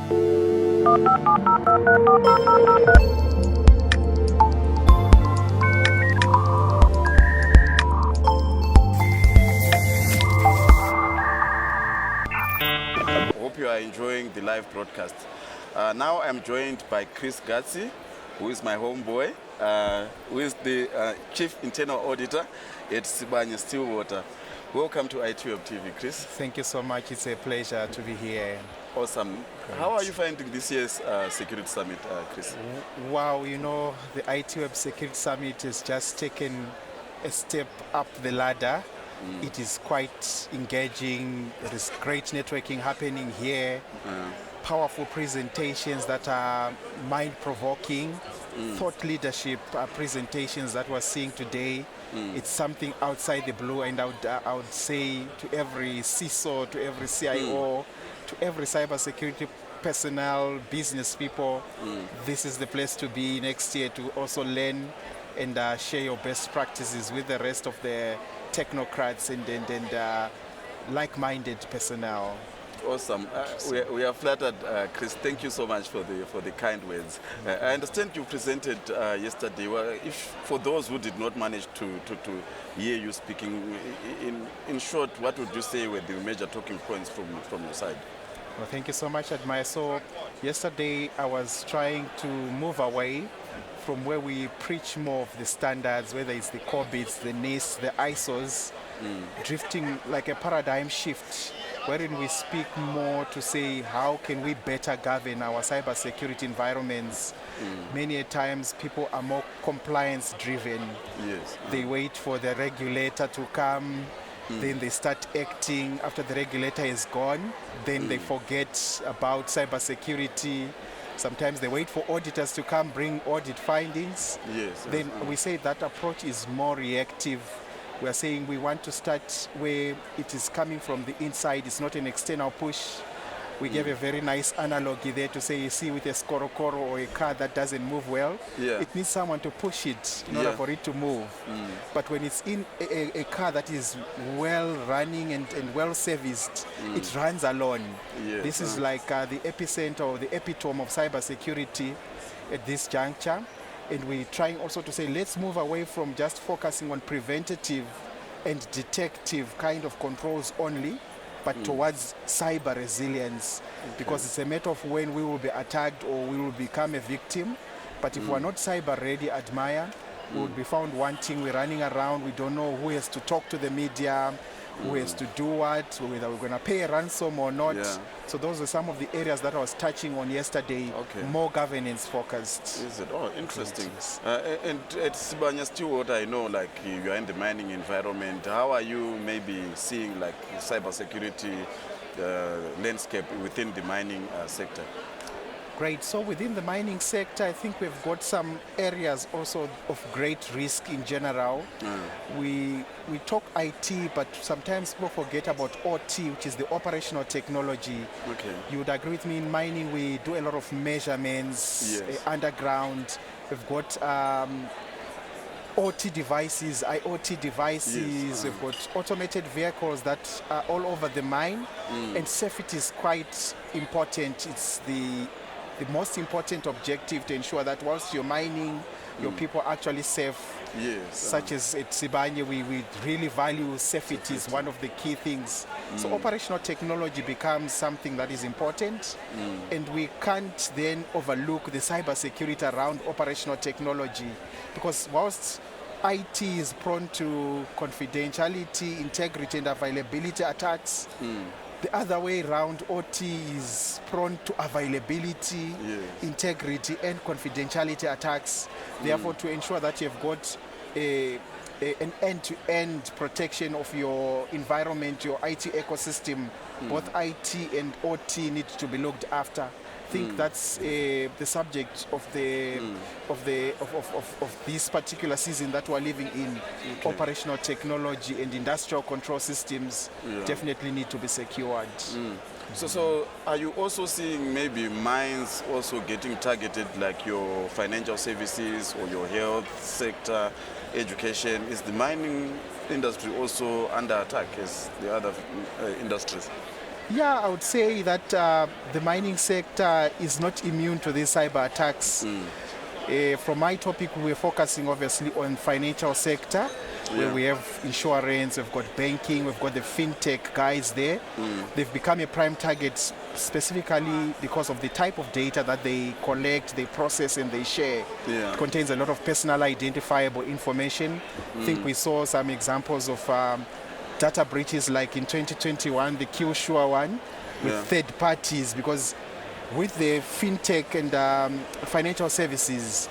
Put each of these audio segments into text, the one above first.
Hope you are enjoying the live broadcast. Now I'm joined by Gatsi, who is my homeboy, who is the Chief Internal Auditor at Sibanye Stillwater. Welcome to ITWeb TV, Chris. Thank you so much. It's a pleasure to be here. Awesome. Great. How are you finding this year's Security Summit, Chris? Wow, you know, the ITWeb Security Summit has just taken a step up the ladder. It is quite engaging. There is great networking happening here. Powerful presentations that are mind-provoking. Thought leadership presentations that we're seeing today. It's something outside the blue, and I would say to every CISO, to every CIO, to every cybersecurity personnel, business people, this is the place to be next year to also learn and share your best practices with the rest of the technocrats and like-minded personnel. Awesome. We are flattered, Chris. Thank you so much for the kind words. I understand you presented yesterday. Well, if for those who did not manage to hear you speaking, in short, what would you say were the major talking points from your side? Well, thank you so much, Admire. So yesterday I was trying to move away from where we preach more of the standards, whether it's the COBITs, the NIST, the ISOs, drifting like a paradigm shift, wherein we speak more to say how can we better govern our cybersecurity environments. Many times people are more compliance driven. Yes. They wait for the regulator to come, then they start acting. After the regulator is gone, then they forget about cybersecurity. Sometimes they wait for auditors to come bring audit findings. Yes. Then we say that approach is more reactive. We are saying we want to start where it is coming from the inside. It's not an external push. We gave a very nice analogy there to say, you see, with a skorokoro or a car that doesn't move well, it needs someone to push it in order for it to move. But when it's in a car that is well running and well serviced, it runs alone. This is like the epicenter or the epitome of cybersecurity at this juncture. And we're trying also to say, let's move away from just focusing on preventative and detective kind of controls only, but towards cyber resilience, because it's a matter of when we will be attacked or we will become a victim. But if we're not cyber ready, Admire, we will be found wanting. We're running around. We don't know who has to talk to the media, who has to do what, whether we're going to pay a ransom or not. So those are some of the areas that I was touching on yesterday, more governance focused. Is it? Oh, interesting. And at Sibanye Stillwater, I know like you are in the mining environment. How are you maybe seeing like cybersecurity landscape within the mining sector? Great. So within the mining sector, I think we've got some areas also of great risk in general. We talk IT, but sometimes people forget about OT, which is the operational technology. You would agree with me, in mining we do a lot of measurements underground. We've got OT devices, IoT devices, we've got automated vehicles that are all over the mine, and safety is quite important. It's the most important objective to ensure that whilst you're mining, your people are actually safe. Such as at Sibanye, we really value safety is one of the key things. So operational technology becomes something that is important, and we can't then overlook the cybersecurity around operational technology, because whilst IT is prone to confidentiality, integrity, and availability attacks, the other way around, OT is prone to availability, integrity, and confidentiality attacks. Therefore, to ensure that you've got an end-to-end protection of your environment, your IT ecosystem, both IT and OT need to be looked after. I think that's the subject of this particular season that we're living in. Operational technology and industrial control systems definitely need to be secured. So are you also seeing maybe mines also getting targeted, like your financial services or your health sector, education? Is the mining industry also under attack as the other industries? Yeah, I would say that the mining sector is not immune to these cyber attacks. From my topic, we're focusing obviously on financial sector, where we have insurance, we've got banking, we've got the fintech guys there. They've become a prime target specifically because of the type of data that they collect, they process, and they share. It contains a lot of personal identifiable information. I think we saw some examples of data breaches like in 2021, the Qsure one, with third parties, because with the fintech and financial services,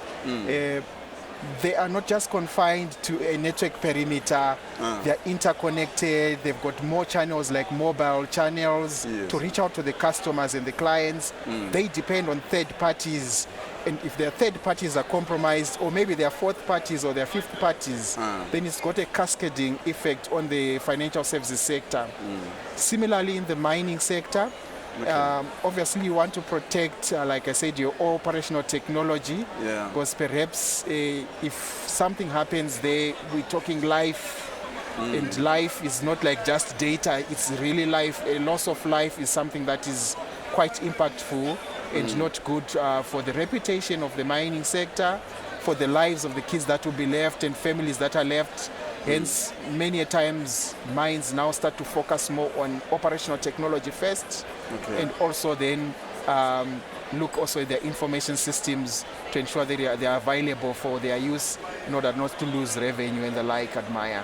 they are not just confined to a network perimeter. They are interconnected. They've got more channels like mobile channels to reach out to the customers and the clients. They depend on third parties. And if their third parties are compromised, or maybe their fourth parties or their fifth parties, then it's got a cascading effect on the financial services sector. Similarly, in the mining sector, obviously you want to protect, like I said, your operational technology, because perhaps if something happens there, we're talking life, and life is not like just data, it's really life. A loss of life is something that is quite impactful and not good for the reputation of the mining sector, for the lives of the kids that will be left and families that are left. Hence, many a times, mines now start to focus more on operational technology first, and also then look also at their information systems to ensure that they are available for their use in order not to lose revenue and the like, admire.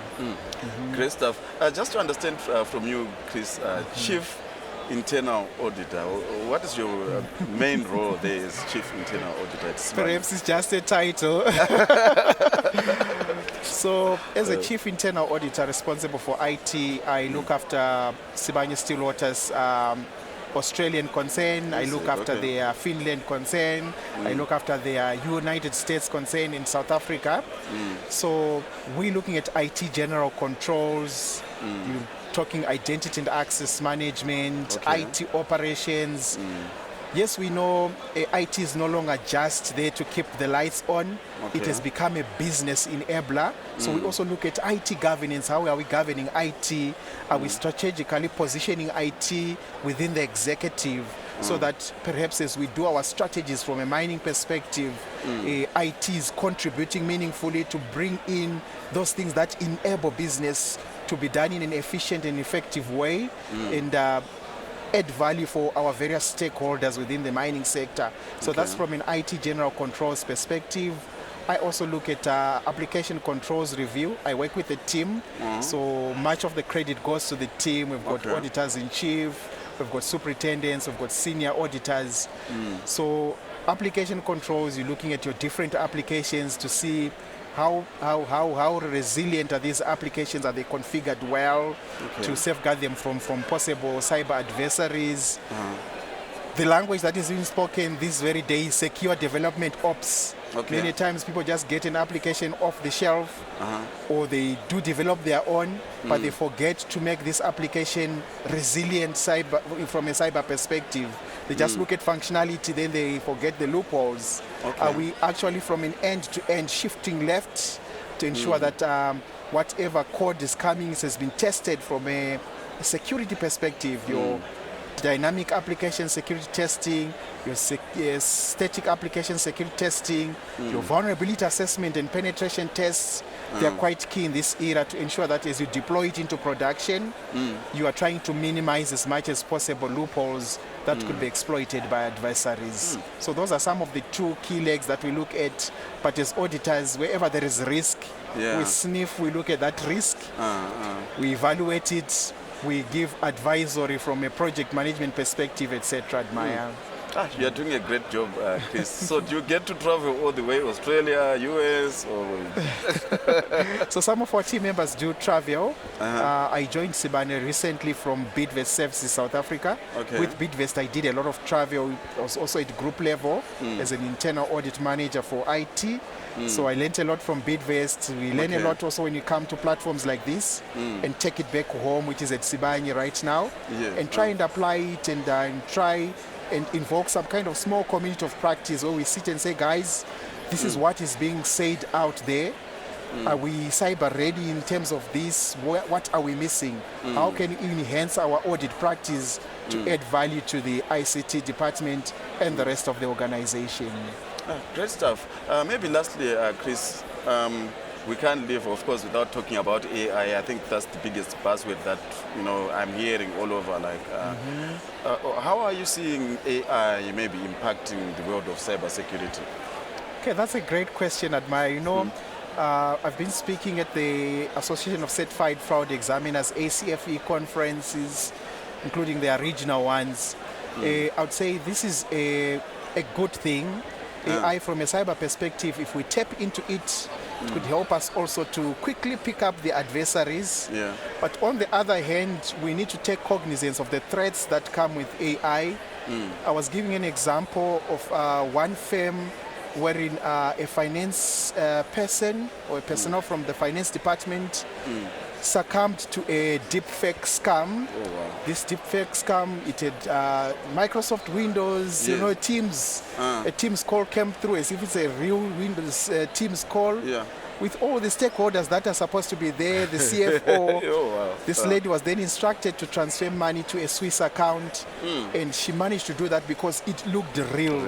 Great stuff. Just to understand from you, Chris, Chief Internal Auditor, what is your main role there as Chief Internal Auditor at Sibanye? Perhaps it's just a title. So, as a Chief Internal Auditor responsible for IT, I look after Sibanye Stillwater's Australian concern, I look after their Finland concern, I look after their United States concern in South Africa. So, we're looking at IT general controls, you're talking identity and access management, IT operations. Yes, we know IT is no longer just there to keep the lights on. It has become a business enabler. So we also look at IT governance. How are we governing IT? Are we strategically positioning IT within the executive so that perhaps as we do our strategies from a mining perspective, IT is contributing meaningfully to bring in those things that enable business to be done in an efficient and effective way, and add value for our various stakeholders within the mining sector. So that's from an IT general controls perspective. I also look at application controls review. I work with a team, so much of the credit goes to the team. We've got auditors in chief, we've got superintendents, we've got senior auditors. So application controls, you're looking at your different applications to see how resilient are these applications? Are they configured well to safeguard them from possible cyber adversaries? The language that is being spoken this very day is secure development ops. Many times people just get an application off the shelf, or they do develop their own, but they forget to make this application resilient from a cyber perspective. They just look at functionality, then they forget the loopholes. Are we actually from an end-to-end shifting left to ensure that whatever code is coming has been tested from a security perspective? Your dynamic application security testing, your static application security testing, your vulnerability assessment and penetration tests, they are quite key in this era to ensure that as you deploy it into production, you are trying to minimize as much as possible loopholes that could be exploited by adversaries. So those are some of the two key legs that we look at. But as auditors, wherever there is risk, we sniff, we look at that risk, we evaluate it, we give advisory from a project management perspective, etc. Admire. You are doing a great job, Chris. So do you get to travel all the way, Australia, US, or? So some of our team members do travel. I joined Sibanye recently from Bidvest Services, South Africa. With Bidvest, I did a lot of travel. I was also at group level as an internal audit manager for IT. So I learned a lot from Bidvest. We learn a lot also when you come to platforms like this and take it back home, which is at Sibanye right now, and try and apply it and try and invoke some kind of small community of practice where we sit and say, guys, this is what is being said out there. Are we cyber ready in terms of this? What are we missing? How can we enhance our audit practice to add value to the ICT department and the rest of the organization? Great stuff. Maybe lastly, Chris, we can't live, of course, without talking about AI. I think that's the biggest buzzword that I'm hearing all over. How are you seeing AI maybe impacting the world of cybersecurity? Okay, that's a great question, Admire. I've been speaking at the Association of Certified Fraud Examiners, ACFE conferences, including their regional ones. I would say this is a good thing. AI from a cyber perspective, if we tap into it, it could help us also to quickly pick up the adversaries. Yeah. But on the other hand, we need to take cognizance of the threats that come with AI. I was giving an example of one firm wherein a finance person or a personnel from the finance department succumbed to a deepfake scam. Oh, wow. This deepfake scam, it had Microsoft Windows, yes. Teams. A Teams call came through as if it's a real Windows Teams call. Yeah. With all the stakeholders that are supposed to be there, the CFO. Oh, wow. This lady was then instructed to transfer money to a Swiss account, and she managed to do that because it looked real.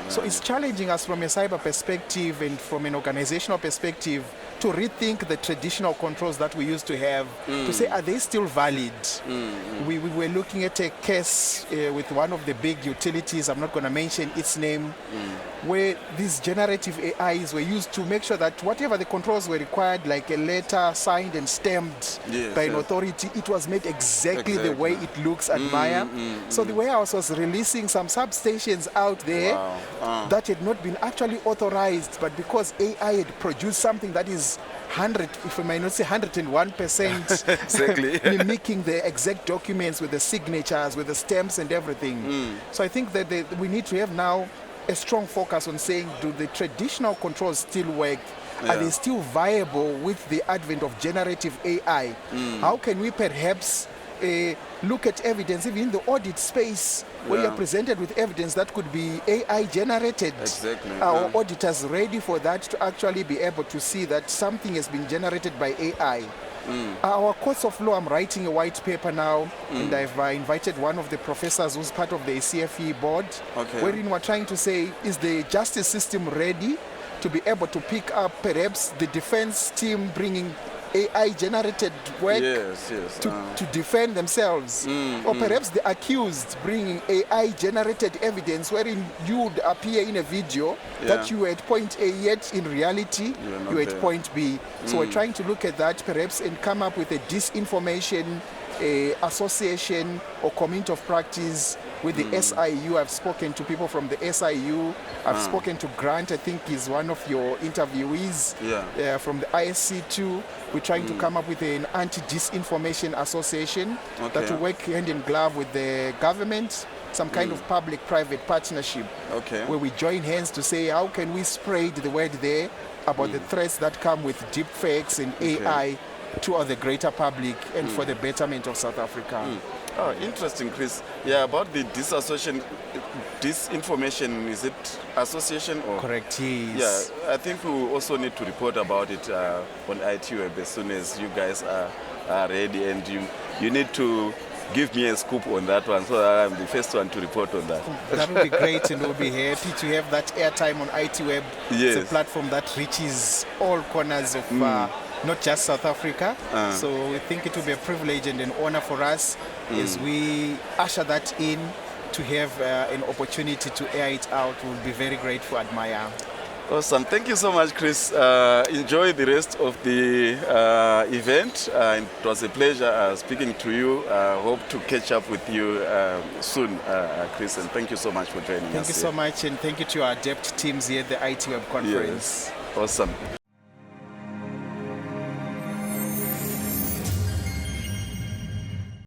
So it's challenging us from a cyber perspective and from an organizational perspective to rethink the traditional controls that we used to have, to say, are they still valid? We were looking at a case with one of the big utilities, I'm not going to mention its name, where these generative AIs were used to make sure that whatever the controls were required, like a letter signed and stamped by an authority, it was made exactly the way it looks at Maya. So the warehouse was releasing some substations out there that had not been actually authorized, but because AI had produced something that is 100, if I might not say 101%, exactly. mimicking the exact documents with the signatures, with the stamps and everything. So I think that we need to have now a strong focus on saying, do the traditional controls still work? Are they still viable with the advent of generative AI? How can we perhaps look at evidence, even in the audit space, where you're presented with evidence that could be AI generated? Exactly. Our auditors ready for that to actually be able to see that something has been generated by AI? Our course of law, I'm writing a white paper now, and I've invited one of the professors who's part of the CFE board, wherein we're trying to say, is the justice system ready to be able to pick up perhaps the defense team bringing AI-generated work to defend themselves, or perhaps the accused bringing AI-generated evidence wherein you would appear in a video that you were at point A, yet in reality you were at point B. So we're trying to look at that perhaps and come up with a disinformation association or community of practice with the SIU. I've spoken to people from the SIU. I've spoken to Grant, I think he's one of your interviewees from the ISC too. We're trying to come up with an anti-disinformation association that will work hand in glove with the government, some kind of public-private partnership where we join hands to say, how can we spread the word there about the threats that come with deep fakes and AI to the greater public and for the betterment of South Africa. Oh, interesting, Chris. Yeah, about the disinformation, is it association? Or? Correct, yes. Yeah, I think we also need to report about it on ITWeb as soon as you guys are ready, and you need to give me a scoop on that one so that I'm the first one to report on that. That would be great, and we'll be happy to have that airtime on ITWeb. Yes. It's a platform that reaches all corners of not just South Africa. So we think it will be a privilege and an honor for us as we usher that in to have an opportunity to air it out. We'll be very grateful, Admire. Awesome. Thank you so much, Chris. Enjoy the rest of the event. It was a pleasure speaking to you. Hope to catch up with you soon, Chris. And thank you so much for joining us. Thank you so much, and thank you to our adept teams here at the ITWeb conference. Yes. Awesome.